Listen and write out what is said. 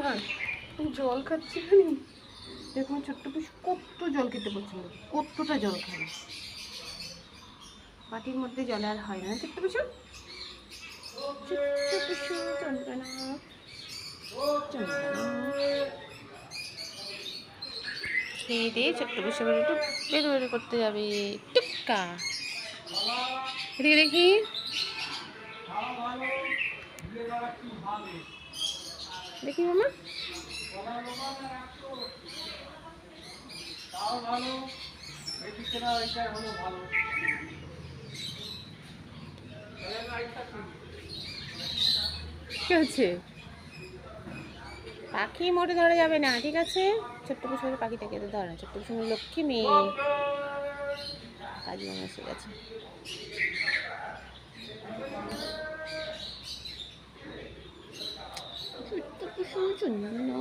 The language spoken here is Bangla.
না, জল খাচ্ছি খানি। দেখুন ছোট্ট পিসু কত জল খেতে পছন্দ, কতটা জল খাবে। বাটির মধ্যে জল আর হয় না ছোট্ট পিসু। ছোট্ট পিসু চন্দনা, চন্দনা খেয়ে দিয়ে ছোট্ট পিসু করে একটু বের বের করতে যাবে। টুক্কা এদিকে দেখি। দেখি মামা, কি হচ্ছে? পাখি মোটে ধরা যাবে না, ঠিক আছে? ছোট্ট পিসুর পাখিটাকে তো ধরে না, ছোট্ট পিসুর লক্ষ্মী মেয়ে। কাজী মামা এসে গেছে। ছোট্ট পিসু চন্দনা।